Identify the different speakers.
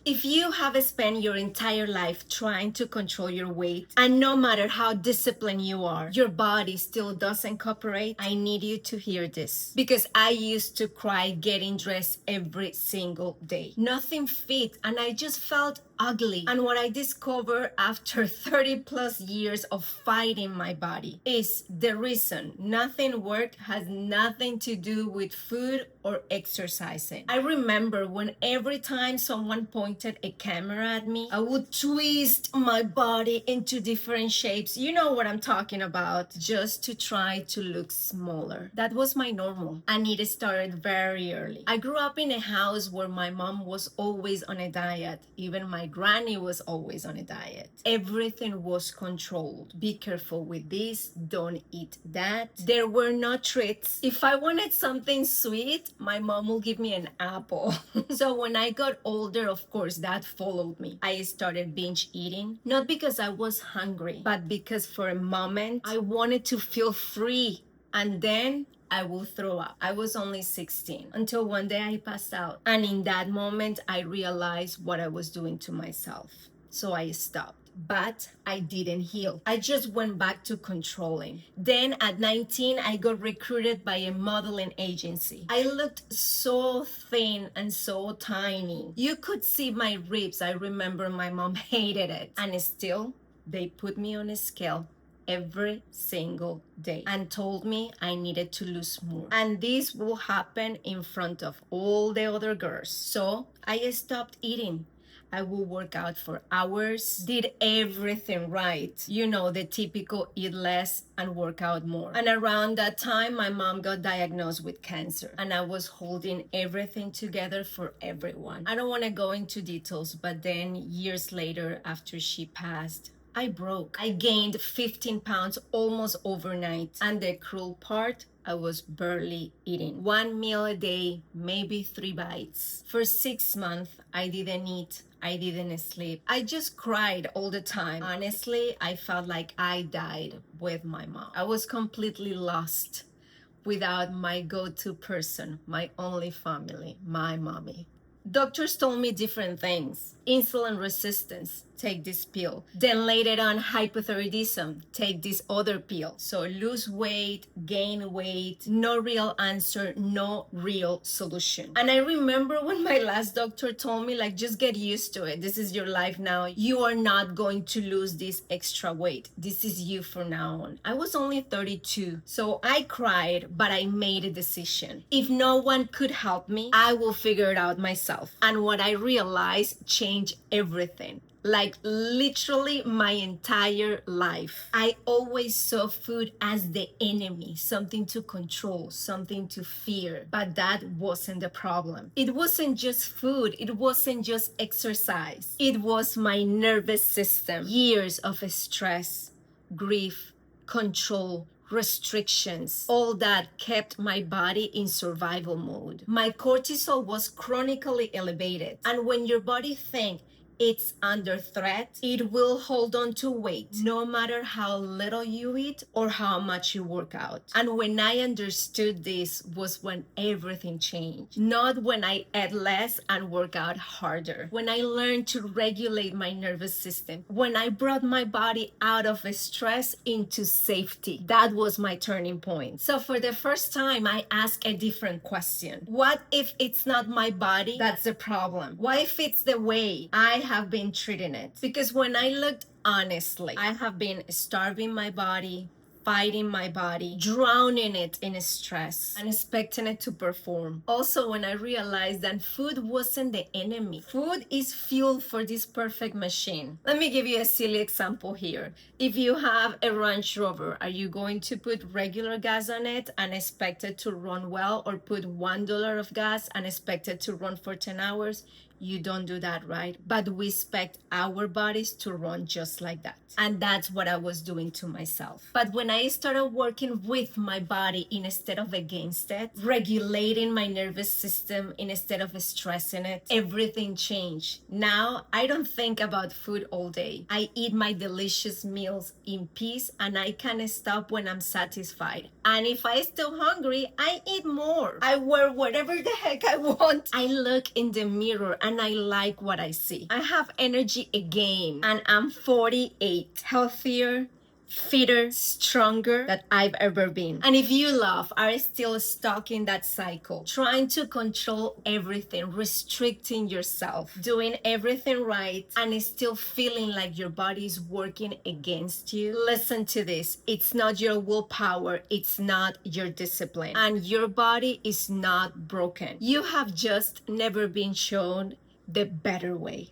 Speaker 1: If you have spent your entire life trying to control your weight, and no matter how disciplined you are, your body still doesn't cooperate, I need you to hear this. Because I used to cry getting dressed every single day. Nothing fit, and I just felt ugly. And what I discovered after 30 plus years of fighting my body is the reason nothing worked has nothing to do with food or exercising. I remember when every time someone pointed a camera at me, I would twist my body into different shapes. You know what I'm talking about, just to try to look smaller. That was my normal, and it started very early. I grew up in a house where my mom was always on a diet. Even my granny was always on a diet. Everything was controlled. Be careful with this, don't eat that. There were no treats. If I wanted something sweet, my mom will give me an apple. So when I got older, of course, that followed me. I started binge eating, not because I was hungry, but because for a moment, I wanted to feel free. And then I will throw up. I was only 16 until one day I passed out. And in that moment, I realized what I was doing to myself. So I stopped. But I didn't heal. I just went back to controlling. Then at 19, I got recruited by a modeling agency. I looked so thin and so tiny. You could see my ribs. I remember my mom hated it. And still, they put me on a scale every single day and told me I needed to lose more. And this will happen in front of all the other girls. So I stopped eating. I would work out for hours, did everything right. You know, the typical eat less and work out more. And around that time, my mom got diagnosed with cancer, and I was holding everything together for everyone. I don't want to go into details, but then years later, after she passed, I broke. I gained 15 pounds almost overnight. And the cruel part, I was barely eating. 1 meal a day, maybe 3 bites. For 6 months, I didn't eat. I didn't sleep. I just cried all the time. Honestly, I felt like I died with my mom. I was completely lost without my go-to person, my only family, my mommy. Doctors told me different things. Insulin resistance, take this pill. Then later on, hypothyroidism, take this other pill. So lose weight, gain weight, no real answer, no real solution. And I remember when my last doctor told me, like, just get used to it. This is your life now. You are not going to lose this extra weight. This is you from now on. I was only 32. So I cried, but I made a decision. If no one could help me, I will figure it out myself. And what I realized changed everything. Like literally my entire life. I always saw food as the enemy, something to control, something to fear. But that wasn't the problem. It wasn't just food. It wasn't just exercise. It was my nervous system. Years of stress, grief, control, restrictions, all that kept my body in survival mode. My cortisol was chronically elevated. And when your body thinks it's under threat, it will hold on to weight no matter how little you eat or how much you work out. And when I understood this was when everything changed. Not when I ate less and work out harder. When I learned to regulate my nervous system. When I brought my body out of stress into safety. That was my turning point. So for the first time, I asked a different question. What if it's not my body that's the problem? What if it's the way I have been treating it? Because when I looked honestly, I have been starving my body, fighting my body, drowning it in stress, and expecting it to perform. Also, when I realized that food wasn't the enemy. Food is fuel for this perfect machine. Let me give you a silly example here. If you have a Range Rover, are you going to put regular gas on it and expect it to run well, or put $1 of gas and expect it to run for 10 hours? You don't do that, right? But we expect our bodies to run just like that. And that's what I was doing to myself. But when I started working with my body instead of against it, regulating my nervous system instead of stressing it, everything changed. Now, I don't think about food all day. I eat my delicious meals in peace, and I can stop when I'm satisfied. And if I'm still hungry, I eat more. I wear whatever the heck I want. I look in the mirror and and I like what I see. I have energy again, and I'm 48, healthier, fitter, stronger than I've ever been. And if you, love, are still stuck in that cycle, trying to control everything, restricting yourself, doing everything right, and still feeling like your body is working against you, listen to this. It's not your willpower, it's not your discipline, and your body is not broken. You have just never been shown the better way.